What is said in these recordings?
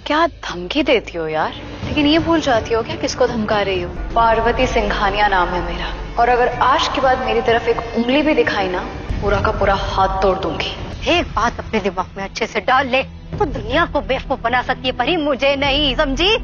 क्या धमकी देती हो यार, लेकिन ये भूल जाती हो क्या किसको धमका रही हो? पार्वती सिंघानिया नाम है मेरा, और अगर आज के बाद मेरी तरफ एक उंगली भी दिखाई ना, पूरा का पूरा हाथ तोड़ दूंगी। एक बात अपने दिमाग में अच्छे से डाल ले, तो दुनिया को बेवकूफ बना सकती है परी, मुझे नहीं, समझी?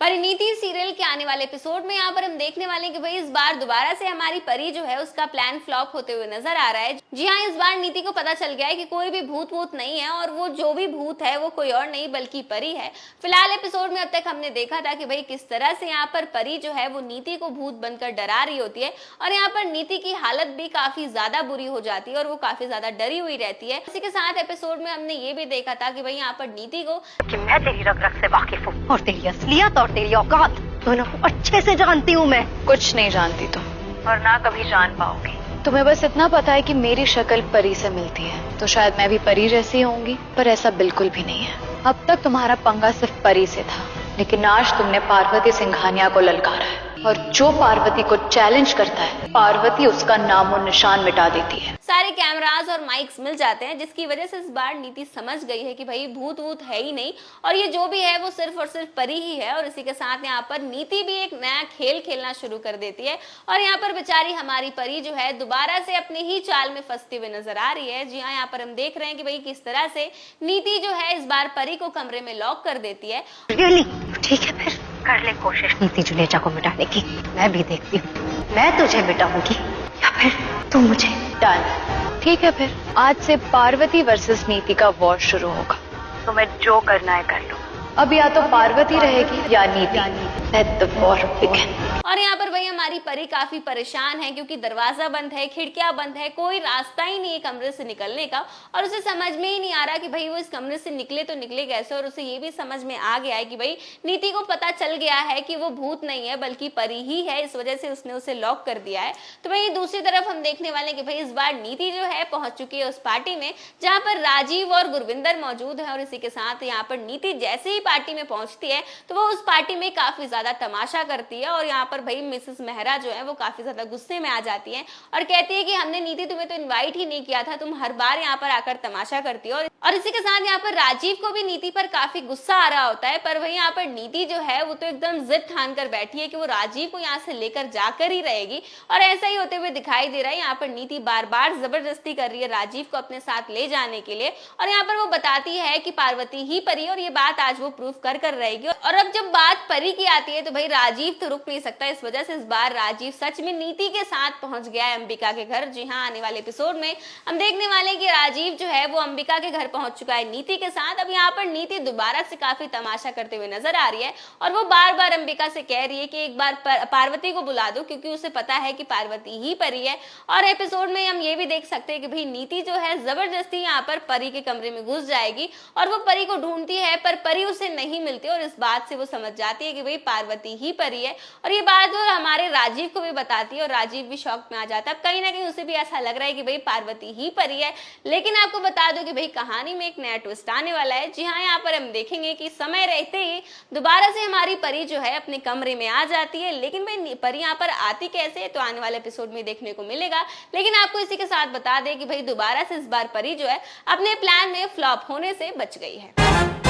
परिणीति सीरियल के आने वाले एपिसोड में यहाँ पर हम देखने वाले हैं कि भाई इस बार दोबारा से हमारी परी जो है उसका प्लान फ्लॉप होते हुए नजर आ रहा है। जी हाँ, इस बार नीति को पता चल गया है कि कोई भी भूत वूत नहीं है, और वो जो भी भूत है वो कोई और नहीं बल्कि परी है। फिलहाल एपिसोड में अब तक हमने देखा था कि भाई किस तरह से यहाँ पर परी जो है वो नीति को भूत बनकर डरा रही होती है, और यहाँ पर नीति की हालत भी काफी ज्यादा बुरी हो जाती है और वो काफी ज्यादा डरी हुई रहती है। इसी के साथ एपिसोड में हमने ये भी देखा था कि भाई यहाँ पर नीति को कि मैं तेरी रग रग से वाकिफ हूँ, और तेरी असलियत और तेरी औकात दोनों को अच्छे से जानती हूँ मैं। कुछ नहीं जानती तुम, और ना कभी जान पाओगी। तुम्हें बस इतना पता है कि मेरी शक्ल परी से मिलती है, तो शायद मैं भी परी जैसी होंगी, पर ऐसा बिल्कुल भी नहीं है। अब तक तुम्हारा पंगा सिर्फ परी से था, लेकिन आज तुमने पार्वती सिंघानिया को ललकारा है, और जो पार्वती को चैलेंज करता है, पार्वती उसका नामो निशान मिटा देती है। सारे कैमरास और माइक्स मिल जाते हैं, जिसकी वजह से इस बार नीति समझ गई है कि भाई भूत वूत है ही नहीं, और ये जो भी है वो सिर्फ और सिर्फ परी ही है। और इसी के साथ यहाँ पर नीति भी एक नया खेल खेलना शुरू कर देती है, और यहाँ पर बेचारी हमारी परी जो है दोबारा से अपनी ही चाल में फंसती हुई नजर आ रही है। जी हाँ, यहाँ पर हम देख रहे हैं कि भाई किस तरह से नीति जो है इस बार परी को कमरे में लॉक कर देती है। ठीक है, फिर कर ले कोशिश नीति जुनेजा को मिटाने की, मैं भी देखती हूँ मैं तुझे मिटाऊंगी या फिर तू मुझे। डन, ठीक है, फिर आज से पार्वती वर्सेस नीति का वॉर शुरू होगा। तुम्हें जो करना है कर लो। अब या तो पार्वती रहेगी या नीति। Let the war begin। और यहाँ पर भाई हमारी परी काफी परेशान है, क्योंकि दरवाजा बंद है, खिड़कियां बंद है, कोई रास्ता ही नहीं है कमरे से निकलने का, और उसे समझ में ही नहीं आ रहा कि भाई वो इस कमरे से निकले तो निकले कैसे। और उसे ये भी समझ में आ गया है कि भाई नीति को पता चल गया है कि वो भूत नहीं है बल्कि परी ही है, इस वजह से उसने उसे लॉक कर दिया है। तो भाई दूसरी तरफ हम देखने वाले कि भाई इस बार नीति जो है पहुंच चुकी है उस पार्टी में जहाँ पर राजीव और गुरविंदर मौजूद है। और इसी के साथ यहाँ पर नीति जैसे ही पार्टी में पहुंचती है तो वो उस पार्टी में काफी ज्यादा तमाशा करती है, और यहाँ पर भाई मिसेस मेहरा जो है वो काफी ज्यादा गुस्से में आ जाती है और कहती है कि हमने नीति तुम्हें तो इनवाइट ही नहीं किया था, तुम हर बार यहाँ पर आकर तमाशा करती हो। और इसी के साथ यहाँ पर राजीव को भी नीति पर काफी गुस्सा आ रहा होता है, पर वही यहाँ पर नीति जो है वो तो एकदम जिद ठान कर बैठी है कि वो राजीव को यहाँ से लेकर जाकर ही रहेगी, और ऐसा ही होते हुए दिखाई दे रहा है। यहाँ पर नीति बार बार जबरदस्ती कर रही है राजीव को अपने साथ ले जाने के लिए, और यहाँ पर वो बताती है कि पार्वती ही परी है, और ये बात आज वो प्रूफ कर रहेगी। और अब जब बात परी की आती है तो भाई राजीव तो रुक नहीं सकता, इस वजह से इस बार राजीव सच में नीति के साथ पहुंच गया है अंबिका के घर। जी हाँ, आने वाले एपिसोड में हम देखने वाले हैं कि राजीव जो है वो अंबिका के घर पहुंच चुका है नीति के साथ। अब यहाँ पर नीति दोबारा से काफी तमाशा करते हुए नजर आ रही है, और वो बार बार अंबिका से कह रही है कि एक बार पार्वती को बुला दो, क्योंकि उसे पता है कि पार्वती ही परी है। और एपिसोड में हम ये भी देख सकते हैं कि भाई नीति जो है जबरदस्ती यहाँ पर परी के कमरे में घुस जाएगी, और वो परी को ढूंढती है, पर परी उसे नहीं मिलती, और इस बात से वो समझ जाती है कि भाई पार्वती ही परी है। और ये बात वो हमारे राजीव को भी बताती है, और राजीव भी शॉक में आ जाता है। कहीं ना कहीं उसे भी ऐसा लग रहा है कि भाई पार्वती ही परी है। लेकिन आपको बता दो कि भाई कहानी में एक नया ट्विस्ट आने वाला है। जी हाँ, यहाँ पर हम देखेंगे कि समय रहते ही दोबारा से हमारी परी जो है अपने कमरे में आ जाती है। लेकिन भाई परी यहाँ पर आती कैसे, तो आने वाले एपिसोड में देखने को मिलेगा। लेकिन आपको इसी के साथ बता दें कि भाई दोबारा से इस बार परी जो है अपने प्लान में फ्लॉप होने से बच गई है।